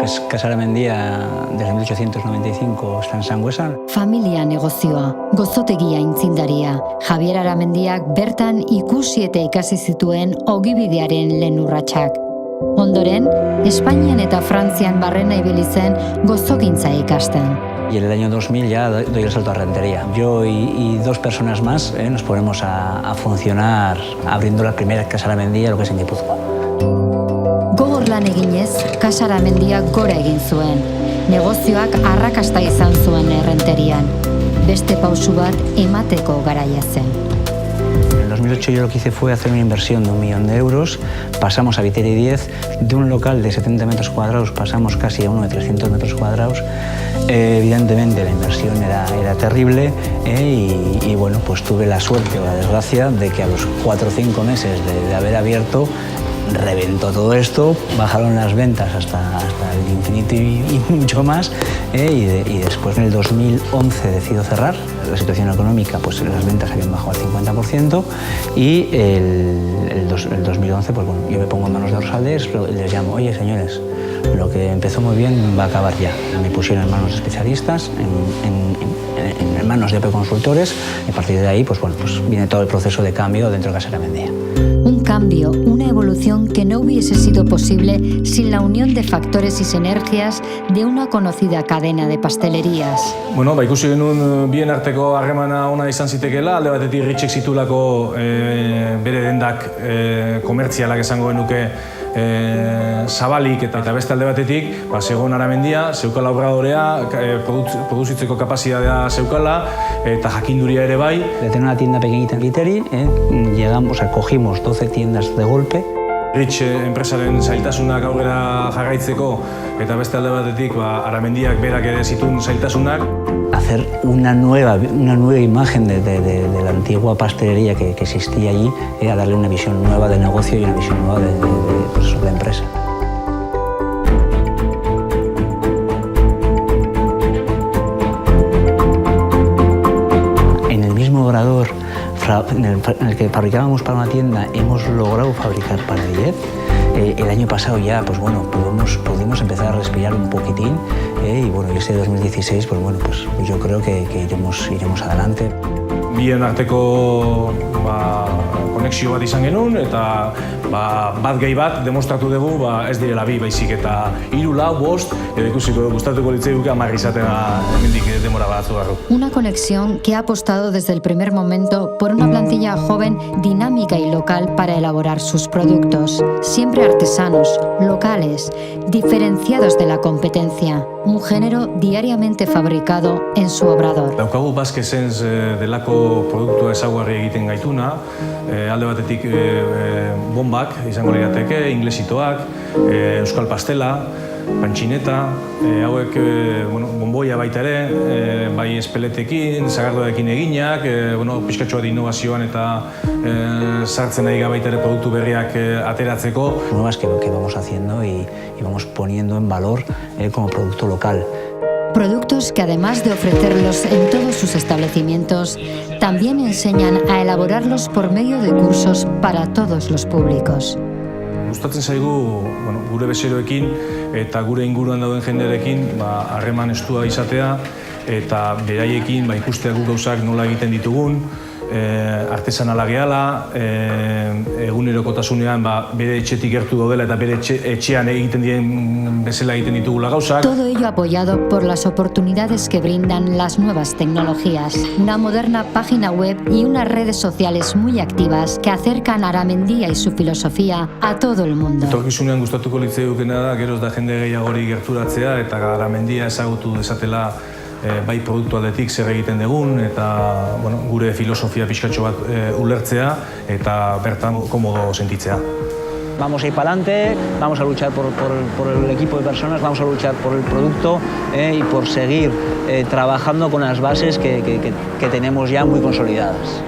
pues Casa Aramendia desde 1895 está en Sangüesa. Familia negozioa, gozotegia aitzindaria. Javier Aramendiak bertan ikusi eta ikasi zituen ogibidearen lehen urratsak. Ondoren, Espainian eta Frantzian barrena ibili zen gozokintza ikasten. Y en el año 2000 ya doy el salto a rentería. Yo y dos personas más nos ponemos a funcionar abriendo la primera Casa Aramendia, lo que es en Guipúzcoa. Gogor lan eginez, Casa Aramendiak gora egin zuen. Negozioak arrakasta izan zuen errenterian. Beste pausu bat emateko garaia zen. En 2008 yo lo que hice fue hacer una inversión de 1 millón de euros. Pasamos a Viteri 10, de un local de 70 metros cuadrados pasamos casi a uno de 300 metros cuadrados. Evidentemente la inversión era terrible y bueno, pues tuve la suerte o la desgracia de que a los 4 o 5 meses de haber abierto reventó todo esto, bajaron las ventas hasta el infinito y mucho más y después en el 2011 decido cerrar. La situación económica, pues las ventas habían bajado al 50% y el 2011 pues bueno, yo me pongo en manos de Orsaldés y les llamo, oye señores, lo que empezó muy bien va a acabar ya. Me pusieron en manos de especialistas, en manos de consultores y a partir de ahí pues bueno, pues viene todo el proceso de cambio dentro de Casa Aramendia. Un cambio, una evolución que no hubiese sido posible sin la unión de factores y sinergias de una conocida cadena de pastelerías. Bueno, ikusi genuen bien arteko harremana ona izan zitekeela, alde batetik Ritxek zitulako bere dendak komertzialak esango genuke zabalik eta beste alde batetik zegoen Aramendia, zeukala obradorea, produzitzeko kapazitatea zeukala eta jakinduria ere bai. De tener una tienda pequeñita en Viteri, llegamos, cogimos 12 tiendas de golpe. Ritx enpresaren zailtasunak aurrera jarraitzeko eta beste alde batetik Aramendiak berak ere zituen zailtasunak. Hacer una nueva imagen de la antigua pastelería que existía allí era darle una visión nueva de negocio y una visión nueva de empresa. En el mismo obrador en el que fabricábamos para una tienda hemos logrado fabricar para 10. El año pasado ya pues bueno, pudimos empezar a respirar un poquitín y bueno, este 2016 pues bueno, pues yo creo que iremos adelante. Bien arteko konexio bat izan genuen eta bat gehi bat demostratu dugu ez direla bi baizik eta 3, 4, 5 edo ikusiko gustatuko litzaizuke 10 izatea hemendik denbora batzu barru. Una conexión que ha apostado desde el primer momento por una plantilla joven, dinámica y local para elaborar sus productos, siempre artesanos, locales, diferenciados de la competencia, un género diariamente fabricado en su obrador. Daukagu Basque Sense delako produktua ezaugarri egiten gaituna, alde batetik bombak izango lirateke, inglesitoak, euskal pastela, pantxineta, hauek bomboia baita ere, bai espeletekin, zagardoekin eginak, pixkatxo bat innovazioan eta sartzen nahi baita ere produktu berriak ateratzeko. Nuevas que vamos haciendo y vamos poniendo en valor como producto local. Productos que además de ofrecerlos en todos sus establecimientos, también enseñan a elaborarlos por medio de cursos para todos los públicos. Gustatzen zaigu gure bezeroekin eta gure inguruan dauden jendearekin harreman estua izatea eta beraiekin ikustea guk gauzak nola egiten ditugun, artesanala gehala, egunerokotasunean bere etxetik gertu daudela eta bere etxean egiten dien bezala egiten ditugula gauzak. Todo ello apoyado por las oportunidades que brindan las nuevas tecnologías, una moderna página web y unas redes sociales muy activas que acercan a Aramendia y su filosofía a todo el mundo. Etorkizunean gustatuko litzaigukena da geroz da jende gehiagori gerturatzea eta Aramendia ezagutu dezatela bai produktu aldetik zer egiten dugun eta gure filosofia pixkatxo bat ulertzea eta bertan komodo sentitzea. Vamos a ir para adelante, vamos a luchar por el equipo de personas, vamos a luchar por el producto y por seguir trabajando con las bases que tenemos ya muy consolidadas.